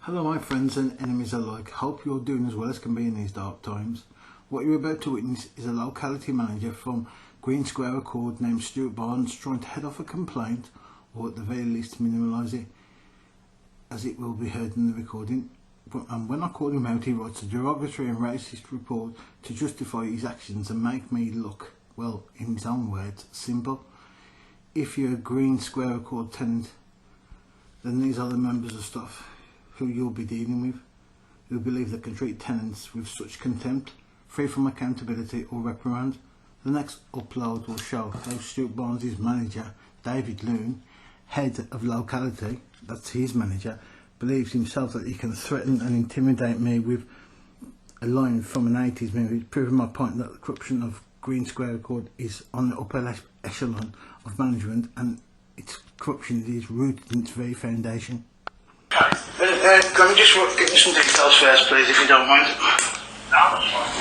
Hello my friends and enemies alike, hope you're doing as well as can be in these dark times. What you're about to witness is a locality manager from Green Square Accord named Stuart Barnes trying to head off a complaint, or at the very least minimise it, as it will be heard in the recording. And when I call him out, he writes a derogatory and racist report to justify his actions and make me look, well, in his own words, simple. If you're a Green Square Accord tenant, then these are the members of staff who you'll be dealing with, who believe they can treat tenants with such contempt, free from accountability or reprimand. The next upload will show how Stuart Barnes' manager, David Loon, head of locality, that's his manager, believes himself that he can threaten and intimidate me with a line from an 80s movie, proving my point that the corruption of Green Square Accord is on the upper echelon of management, and its corruption is rooted in its very foundation. Can you just give me some details first, please, if you don't mind? No, that's fine.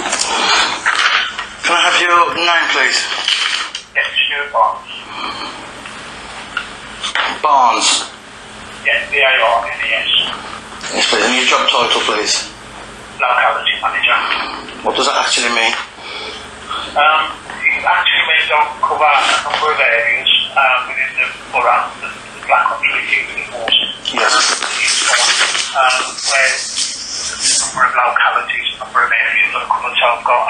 Can I have your name, please? Yes, Stuart Barnes. Barnes. Yes, B-A-R-N-E-S. Yes, please. And your job title, please? Locality manager. What does that actually mean? It actually means I'll cover a number of areas within the borough, the Black Country, Hughley, Horse. Yes. Where there's a number of localities, a number of areas that I cover. So I've got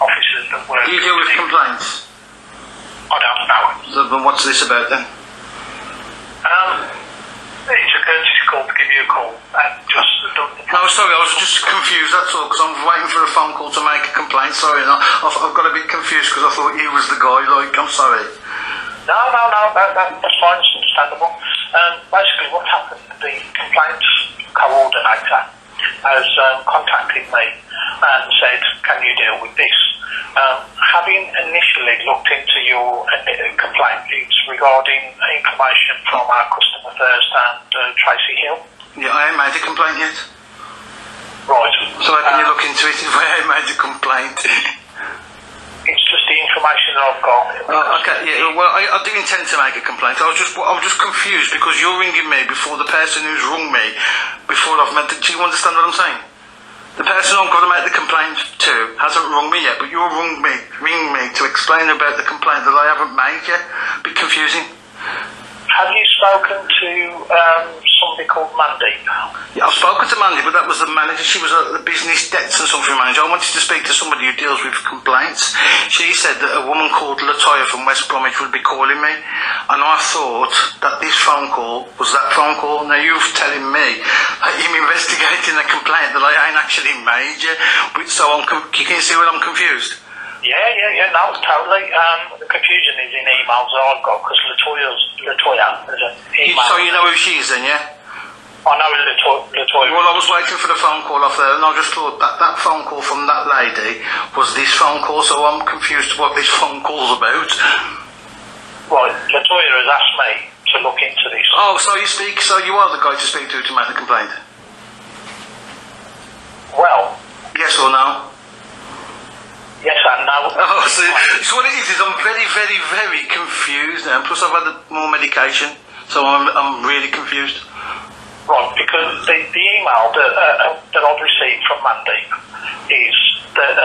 officers that work. Do you deal with complaints? I don't know. So, then what's this about then? It's a courtesy call to give you a call. No, sorry, I was just confused, that's all, because I'm waiting for a phone call to make a complaint. Sorry, no, I've got a bit confused because I thought he was the guy, like, I'm sorry. No, that's fine, it's understandable. Basically what happened, the complaints coordinator has contacted me and said, can you deal with this? Having initially looked into your complaint, it's regarding information from our customer first and Tracy Hill. Yeah, I ain't made a complaint yet. Right. So how can you look into it if I ain't made a complaint? It's just the information that I've got. Okay, yeah, well, I do intend to make a complaint. I was just confused because you're ringing me before the person who's rung me, before I've made the... Do you understand what I'm saying? The person I'm going to make the complaint to hasn't rung me yet, but you're ringing me to explain about the complaint that I haven't made yet. A bit confusing. Have you spoken to somebody called Mandy? Yeah, I've spoken to Mandy, but that was the manager. She was the business debts and something manager. I wanted to speak to somebody who deals with complaints. She said that a woman called Latoya from West Bromwich would be calling me, and I thought that this phone call was that phone call. Now you're telling me that you're investigating a complaint that I ain't actually made yet. So you can see where I'm confused. Yeah, no, totally. The confusion is in emails that I've got, because Latoya is an email. So you know who she is then, yeah? I know Latoya. Well, I was waiting for the phone call off there, and I just thought that phone call from that lady was this phone call, so I'm confused what this phone call's about. Right, Latoya has asked me to look into this. Oh, so you are the guy to speak to make the complaint? Well. Yes or no? Yes and no. Oh, so what it is I'm very, very, very confused now. Plus I've had more medication, so I'm really confused. Right, because the email that I've received from Mandy is that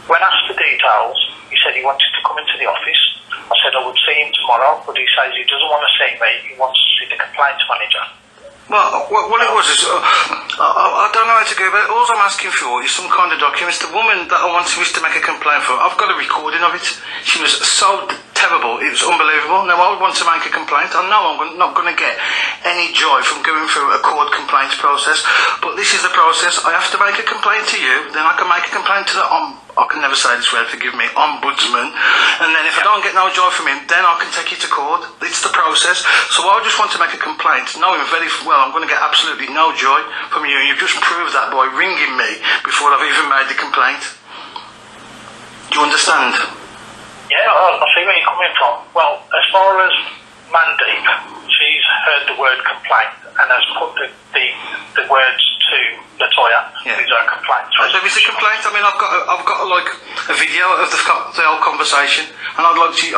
when asked for details, he said he wanted to come into the office. I said I would see him tomorrow, but he says he doesn't want to see me, he wants to see the complaints manager. Well, what it was is, I don't know how to go about it. All I'm asking for is some kind of documents. The woman that I wanted to make a complaint for, I've got a recording of it. She was so terrible, it was unbelievable. Now I would want to make a complaint. I know I'm not going to get any joy from going through a court complaints process, but this is the process. I have to make a complaint to you, then I can make a complaint to the I can never say this word, forgive me, ombudsman, and then if I don't get no joy from him, then I can take you to court. It's the process. So I just want to make a complaint, knowing very well I'm going to get absolutely no joy from you, and you've just proved that by ringing me before I've even made the complaint. Do you understand? Yeah, I see where you're coming from. Well, as far as Mandy, she's heard the word complaint and has put the words to Latoya. Yeah. These are complaints. So if it's a complaint, I mean, I've got like a video of the whole conversation, and I'd like you.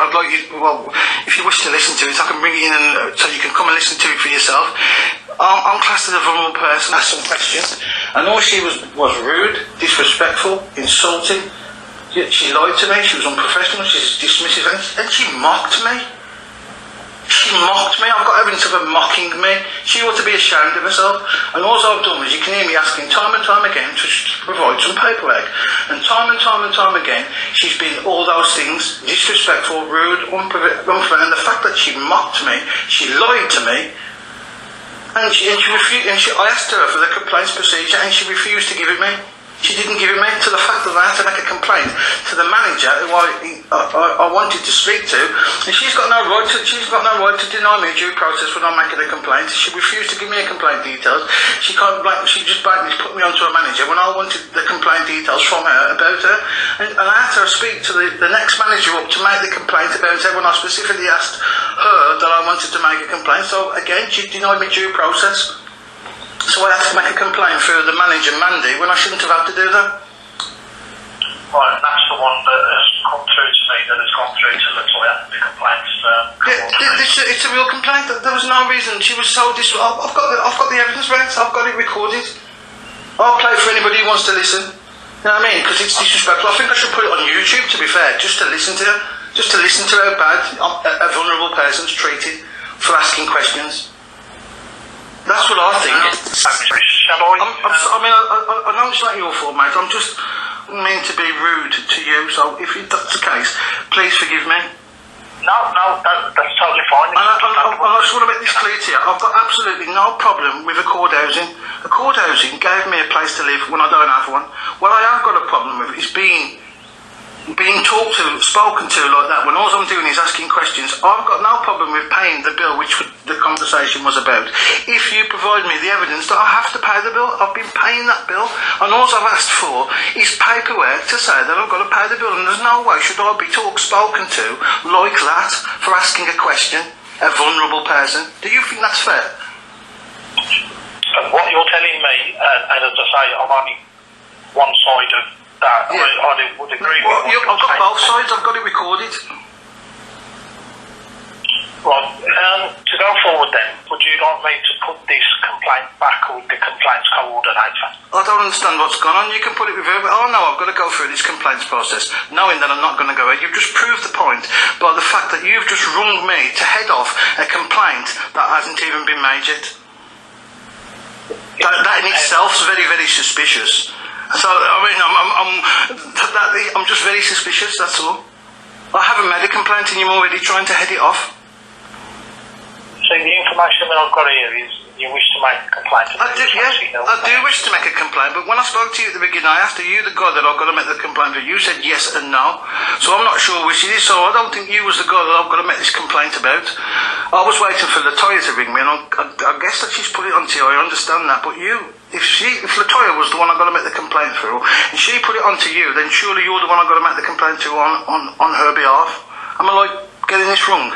Well, if you wish to listen to it, I can bring it in, and so you can come and listen to it for yourself. I'm classed as a vulnerable person. Asked some questions, and all she was rude, disrespectful, insulting. She lied to me. She was unprofessional. She's dismissive, and she mocked me. She mocked me. I've got evidence of her mocking me. She ought to be ashamed of herself. And all I've done was, you can hear me asking time and time again to provide some paperwork. And time again, she's been all those things: disrespectful, rude, unfair. And the fact that she mocked me, she lied to me, and she refused. And I asked her for the complaints procedure, and she refused to give it me. She didn't give it me, to the fact that I had to make a complaint to the manager who I wanted to speak to, and she's got no right to deny me due process when I'm making a complaint. She refused to give me a complaint details. She just blatantly put me onto a manager when I wanted the complaint details from her about her, and I had to speak to the next manager up to make the complaint about her when I specifically asked her that I wanted to make a complaint. So again, she denied me due process. So I had to make a complaint through the manager, Mandy, when I shouldn't have had to do that. Right, and that's the one that has come through to me, that has gone through to Latoya, the complaints. It's a real complaint. There was no reason. She was so I've got the evidence, right? I've got it recorded. I'll play for anybody who wants to listen. You know what I mean? Because it's disrespectful. I think I should put it on YouTube, to be fair, just to listen to her. Just to listen to how bad a vulnerable person's treated for asking questions. That's what I think. Shall I? I know it's not your fault, mate. I'm just mean to be rude to you, so if that's the case, please forgive me. No, that's totally fine. And I just want to make this clear to you. I've got absolutely no problem with accord housing. Accord housing gave me a place to live when I don't have one. What I have got a problem with is being talked to, spoken to like that, when all I'm doing is asking questions. I've got no problem with paying the bill, which the conversation was about, if you provide me the evidence that I have to pay the bill. I've been paying that bill, and all I've asked for is paperwork to say that I've got to pay the bill, and there's no way should I be spoken to like that for asking a question, a vulnerable person. Do you think that's fair? What you're telling me, and as I say, I'm only one side of that. Yeah. I would agree with you. I've got both sides. I've got it recorded. Right. To go forward then, would you like me to put this complaint back with the complaints coordinator? I don't understand what's gone on. You can put it with her, but oh no, I've got to go through this complaints process, knowing that I'm not going to go out. You've just proved the point by the fact that you've just rung me to head off a complaint that hasn't even been made yet. That in itself is very, very suspicious. So I mean, I'm just very suspicious. That's all. I haven't made a complaint, and you're already trying to head it off. So the information that I've got here is you wish to make a complaint. I do wish to make a complaint, but when I spoke to you at the beginning, I asked you the guy that I've got to make the complaint for. You said yes and no, so I'm not sure which it is. So I don't think you was the guy that I've got to make this complaint about. I was waiting for Latoya to ring me, and I guess that she's put it onto you. I understand that, but if Latoya was the one I've got to make the complaint through, and she put it onto you, then surely you're the one I've got to make the complaint to on her behalf. Am I like getting this wrong?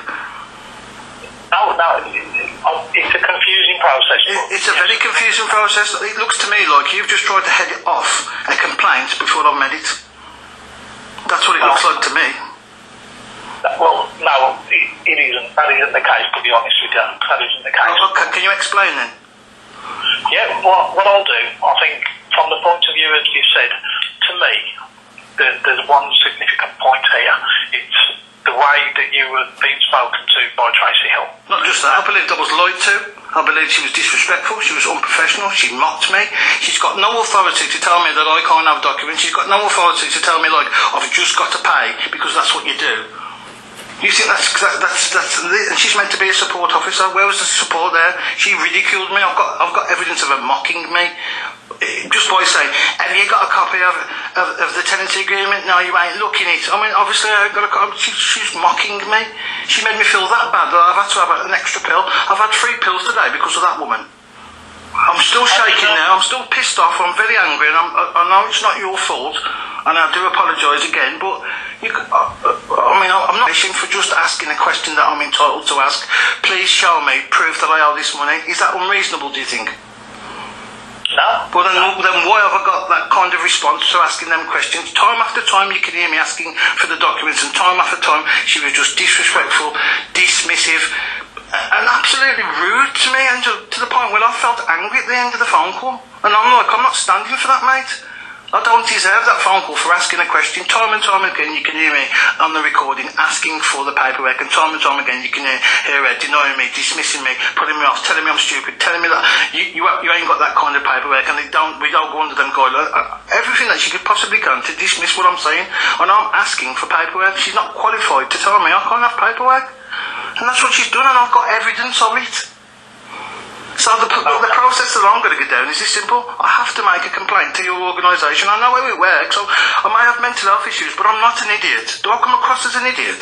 No, it's a confusing process. It's a very confusing process. It looks to me like you've just tried to head it off a complaint before I've made it. That's what it looks like to me. Well, no, it isn't. That isn't the case, to be honest with you. That isn't the case. Okay, can you explain then? Yeah, what I'll do, I think, from the point of view, as you said, to me, there's one significant point here. It's the way that you were being spoken to by Tracy Hill. Not just that, I believed I was lied to. I believed she was disrespectful, she was unprofessional, she mocked me. She's got no authority to tell me that I can't have documents. She's got no authority to tell me, like, I've just got to pay because that's what you do. You think that's and she's meant to be a support officer. Where was the support there? She ridiculed me. I've got evidence of her mocking me just by saying, have you got a copy of the tenancy agreement? No, you ain't looking it. I mean, obviously I got a copy. She's mocking me. She made me feel that bad that I've had to have an extra pill. I've had 3 pills today because of that woman. I'm still shaking now. I'm still pissed off. I'm very angry, and I know it's not your fault, and I do apologise again. But I'm not ashamed for just asking a question that I'm entitled to ask. Please show me proof that I owe this money. Is that unreasonable? Do you think? No. Well, then why have I got that kind of response to asking them questions? Time after time, you can hear me asking for the documents, and time after time, she was just disrespectful, dismissive, and absolutely rude to me, and to the point point where I felt angry at the end of the phone call. And I'm like, I'm not standing for that, mate. I don't deserve that phone call for asking a question. Time and time again, you can hear me on the recording asking for the paperwork, and time again, you can hear her denying me, dismissing me, putting me off, telling me I'm stupid, telling me that you ain't got that kind of paperwork, and we don't go under them guidelines. Everything that she could possibly can to dismiss what I'm saying, and I'm asking for paperwork. She's not qualified to tell me I can't have paperwork, and that's what she's done, and I've got evidence of it. So the process that I'm going to go down is this simple. I have to make a complaint to your organisation. I know how it works. So I may have mental health issues, but I'm not an idiot. Do I come across as an idiot?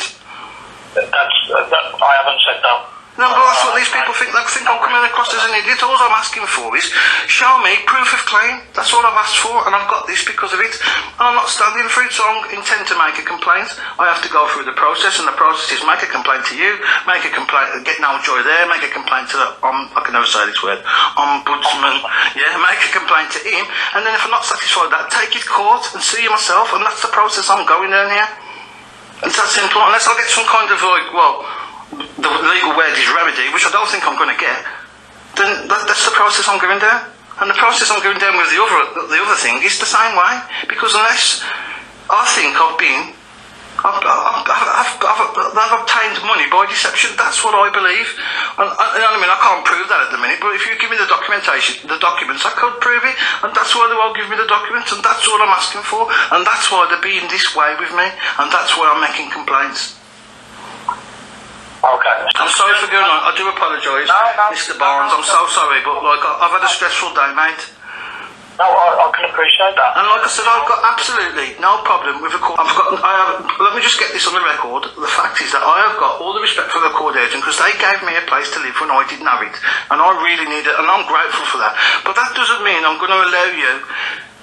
I haven't said that. No, but that's what these people think. They think I'm coming across as an idiot. All I'm asking for is, show me proof of claim. That's all I've asked for, and I've got this because of it. And I'm not standing for it, so I intend to make a complaint. I have to go through the process, and the process is make a complaint to you, make a complaint, get no joy there, make a complaint to the, I can never say this word, ombudsman, yeah, make a complaint to him, and then if I'm not satisfied with that, take it to court and sue you myself, and that's the process I'm going down here. It's that simple, unless I get some kind of like, well, the legal word is remedy, which I don't think I'm going to get, then that's the process I'm going down. And the process I'm going down with the other thing is the same way, because unless I think I've obtained money by deception, that's what I believe. And you know what I mean, I can't prove that at the minute, but if you give me the documentation, the documents, I could prove it, and that's why they won't give me the documents, and that's all I'm asking for, and that's why they're being this way with me, and that's why I'm making complaints. Okay. I'm sorry for going on. I do apologise, Mr. Barnes. I'm so sorry, but like I've had a stressful day, mate. No, I can appreciate that. And like I said, I've got absolutely no problem with the court. Let me just get this on the record. The fact is that I have got all the respect for the court agent, because they gave me a place to live when I didn't have it, and I really need it, and I'm grateful for that. But that doesn't mean I'm going to allow you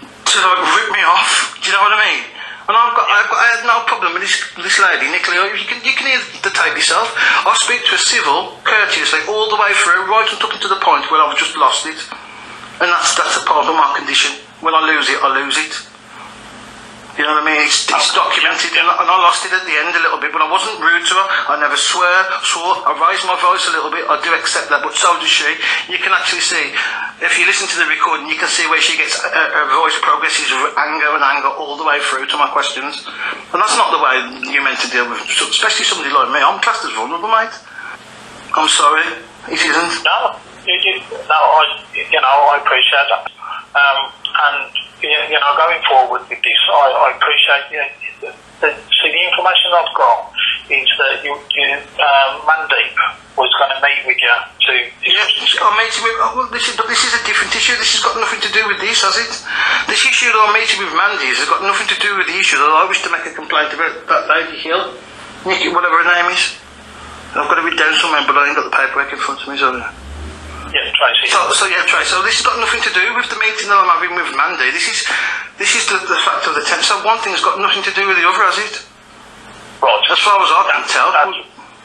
to like rip me off. Do you know what I mean? And I had no problem with this lady, Nicola. You can hear the tape yourself. I speak to her civil, courteously, all the way through, right up to the point where I've just lost it. And that's a part of my condition. When I lose it, I lose it. You know what I mean? It's documented, and I lost it at the end a little bit, but I wasn't rude to her. I never swore. I raised my voice a little bit. I do accept that, but so does she. You can actually see, if you listen to the recording, you can see where she gets her voice progresses with anger all the way through to my questions. And that's not the way you're meant to deal with, especially somebody like me. I'm classed as vulnerable, mate. I'm sorry. It isn't. No, I appreciate that. And going forward with this, I appreciate the information I've got is that Mandeep was going to meet with you to... Yeah, I'm meeting with... Well, this is a different issue. This has got nothing to do with this, has it? This issue that I'm meeting with Mandy has got nothing to do with the issue that I wish to make a complaint about that lady Hill, Nikki, whatever her name is. I've got to read down somewhere, but I ain't got the paperwork in front of me, so... Yeah, Tracy. So this has got nothing to do with the meeting that I'm having with Mandy. This is the fact of the tense. So one thing's got nothing to do with the other, has it? Right. As far as I can tell.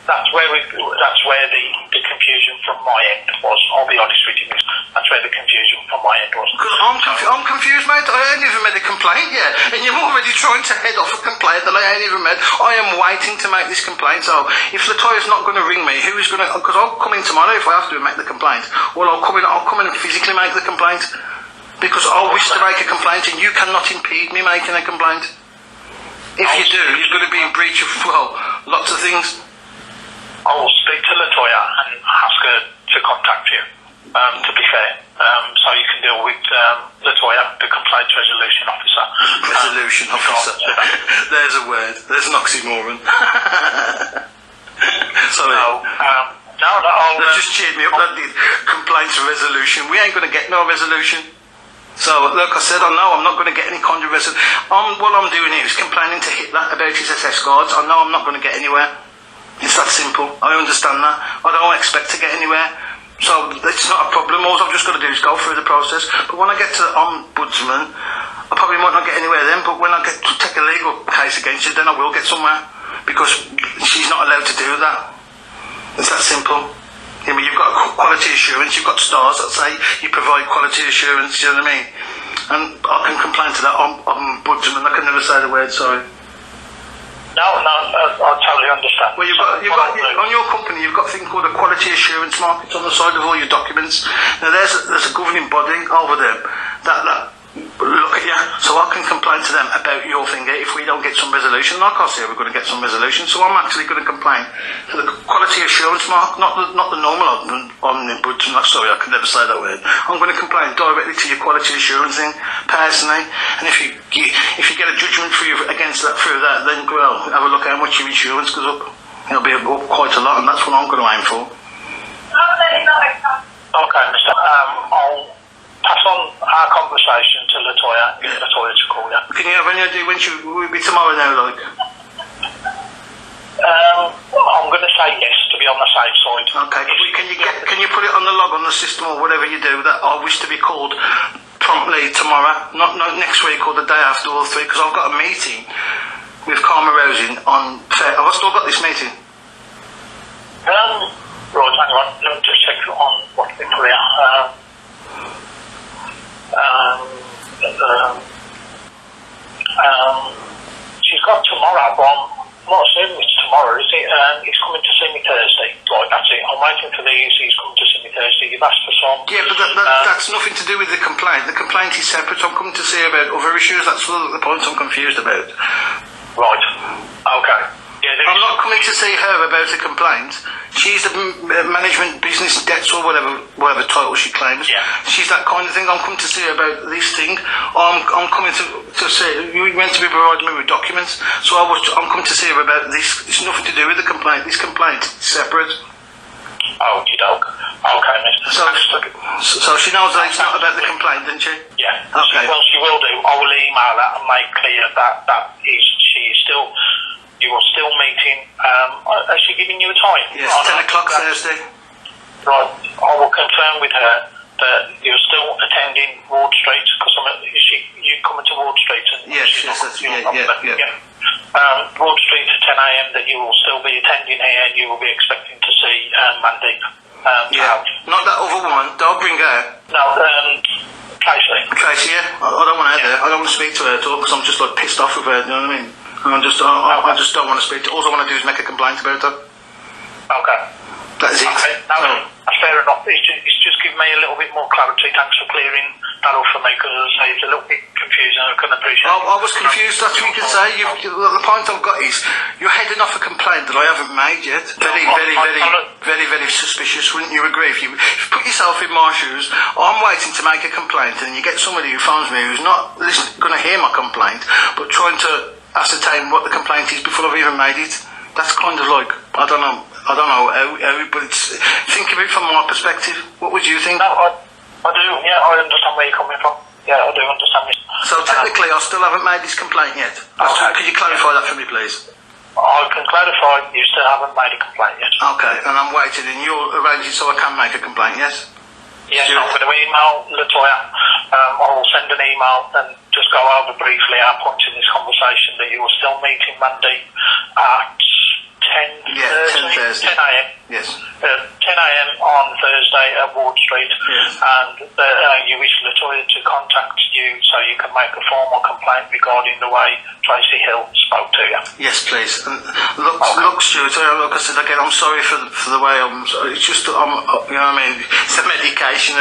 That's where the confusion from my end was. I'll be honest with you. That's where the confusion from my end was. Because I'm confused, mate. I ain't even made a complaint yet, and you're already trying to head off a complaint that I ain't even made. I am waiting to make this complaint. So if Latoya's not going to ring me, who is going to? Because I'll come in tomorrow if I have to make the complaint. Well, I'll come in and physically make the complaint, because I wish to make a complaint, and you cannot impede me making a complaint. If you do, you're going to be in breach of lots of things. I will speak to Latoya and ask her to contact you, to be fair. So you can deal with Latoya, the complaints resolution officer. Resolution officer. There's a word. There's an oxymoron. Sorry. No, That just cheered me up. That did. Complaints resolution. We ain't going to get no resolution. So, like I said, I know I'm not going to get any kind of resolution. What I'm doing here is complaining to Hitler about his SS guards. I know I'm not going to get anywhere. It's that simple. I understand that. I don't expect to get anywhere. So it's not a problem. All I've just got to do is go through the process. But when I get to the ombudsman, I probably might not get anywhere then. But when I get to take a legal case against you, then I will get somewhere. Because she's not allowed to do that. It's that simple. I mean, you've got quality assurance. You've got stars that say you provide quality assurance. You know what I mean? And I can complain to that ombudsman. I can never say the word sorry. No, I totally understand. Well, on your company, you've got a thing called a quality assurance mark. It's on the side of all your documents. Now, there's a governing body over there that look at you, so I can complain to them about your thing if we don't get some resolution. Like I say, we're going to get some resolution, so I'm actually going to complain to the quality assurance mark, not the normal omnibus. Sorry, I can never say that word. I'm going to complain directly to your quality assurance thing personally, and if you get a judgment against that through that, then well, have a look at how much your insurance goes up. It'll be up quite a lot, and that's what I'm going to aim for. Okay, Mr. I'll pass on our conversation to Latoya. Get Latoya to call you. Can you have any idea when she will be tomorrow now, like? I'm going to say yes to be on the safe side. Okay, can you put it on the log on the system or whatever you do that I wish to be called promptly tomorrow, not next week or the day after or 3, because I've got a meeting with Karma Rosin on. Have I still got this meeting? Right, hang on. Let me just check on what's been put here. She's got tomorrow, but I'm not assuming it's tomorrow, is it? He's coming to see me Thursday. Right, that's it. I'm waiting for these. He's coming to see me Thursday. You've asked for some. Yeah, but that's nothing to do with the complaint. The complaint is separate. I'm coming to see about other issues. That's the point I'm confused about. Right. Okay. Yeah, I'm not coming to see her about a complaint. She's a management business debts or whatever title she claims. Yeah. She's that kind of thing. I'm coming to see her about this thing. I'm coming to say you meant to be providing me with documents, so I'm coming to see her about this. It's nothing to do with the complaint. This complaint is separate. Okie doke. Okay, Mr. So she knows that it's not about the complaint, doesn't she? Yeah. Okay. She will do. I will email that and make clear that she's still. You are still meeting. Has she given you a time? Yes, 10 o'clock Thursday. Right. I will confirm with her that you're still attending Ward Street, because you coming to Ward Street? And Yes, Ward Street at 10 a.m. that you will still be attending here, and you will be expecting to see Mandeep. Not that other woman. Don't bring her. No, Tracy, yeah. I don't want her there. I don't want to speak to her at all because I'm just like pissed off with her. You know what I mean? I just don't want to speak to her. All I want to do is make a complaint about her. Okay. That's it. Okay. No, that's fair enough. It's just given me a little bit more clarity. Thanks for clearing that up for me, because as I say, it's a little bit confusing. I couldn't appreciate it. I was confused. That's what you can say. The point I've got is you're heading off a complaint that I haven't made yet. Very suspicious. Wouldn't you agree? If you put yourself in my shoes, I'm waiting to make a complaint, and you get somebody who phones me who's not going to hear my complaint, but trying to ascertain what the complaint is before I've even made it. That's kind of like, I don't know how, but think of it from my perspective. What would you think? No, I do, yeah, I understand where you're coming from. Yeah, I do understand this. So technically, I still haven't made this complaint yet. Okay. Could you clarify that for me, please? I can clarify, you still haven't made a complaint yet. Okay, and I'm waiting, and you'll arrange it so I can make a complaint, yes? Yes, I'm going to email Latoya. I will send an email and just go over briefly our points in this conversation, that you are still meeting Monday at 10 a.m. Yes. 10 a.m. on Thursday at Ward Street. Yes. And you wish Latoya to contact you so you can make a formal complaint regarding the way Tracy Hill spoke to you. Yes, please. And look, Stuart, like I said again, I'm sorry for the way it's just, you know what I mean, it's the medication,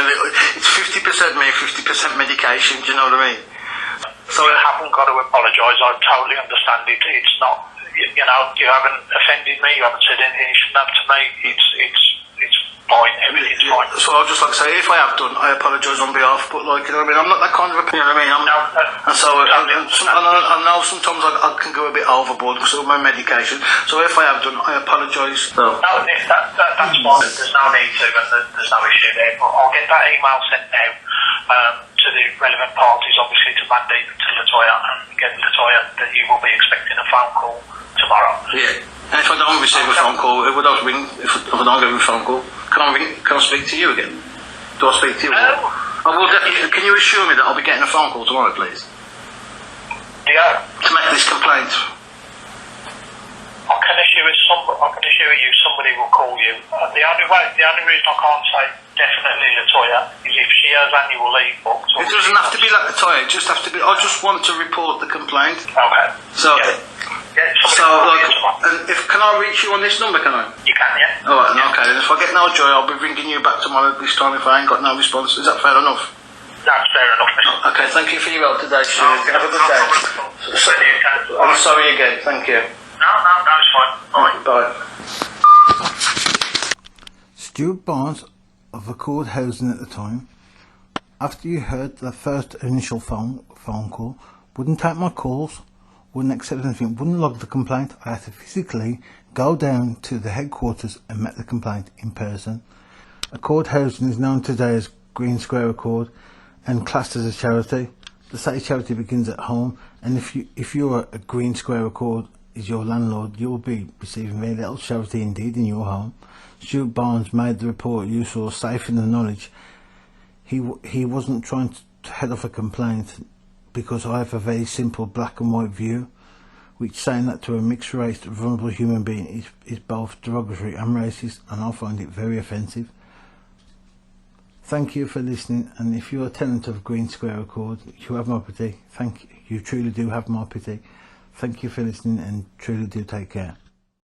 it's 50% me, 50% medication, do you know what I mean? So you haven't got to apologise, I totally understand it. It's not, you haven't offended me, you haven't said anything you shouldn't have to me. It's fine, everything's fine. So I'll just say, if I have done, I apologise on behalf, but you know what I mean, I'm not that kind of a, you know what I mean, I know sometimes I can go a bit overboard because of my medication, so if I have done, I apologise. No, that's fine, there's no need to, and there's no issue there, but I'll get that email sent out to the relevant parties, obviously to Mandeep, to Latoya, and get Latoya that you will be expecting a phone call tomorrow. Yeah. And if I don't receive a phone call, would I ring? If I don't get a phone call, can I ring? Can I speak to you again? Do I speak to you? I will definitely. Can you assure me that I'll be getting a phone call tomorrow, please? Yeah. To make this complaint. I can assure you somebody will call you. The only reason I can't say definitely Latoya is if she has annual leave booked. It doesn't have to be like Latoya. It just have to be. I just want to report the complaint. Okay. So. Yeah. Yeah, So, like, and can I reach you on this number, can I? you can, yeah. Alright, okay, and if I get no joy, I'll be ringing you back tomorrow this time if I ain't got no response. Is that fair enough? That's fair enough, mister. Okay, thank you for your help today, Stuart. Have a good day. I'm sorry again, thank you. No, it's fine. Bye. Bye. Stuart Barnes of Record Housing at the time, after you heard the first initial phone call, wouldn't take my calls, wouldn't accept anything, wouldn't log the complaint. I had to physically go down to the headquarters and make the complaint in person. Accord Housing is known today as Green Square Accord and classed as a charity. The say charity begins at home, and if you're a Green Square Accord is your landlord, you'll be receiving very little charity indeed in your home. Stuart Barnes made the report you saw safe in the knowledge he wasn't trying to head off a complaint, because I have a very simple black and white view, which saying that to a mixed race vulnerable human being is both derogatory and racist, and I find it very offensive. Thank you for listening, and if you're a tenant of Green Square Accord, you have my pity. You truly do have my pity. Thank you for listening, and truly do take care.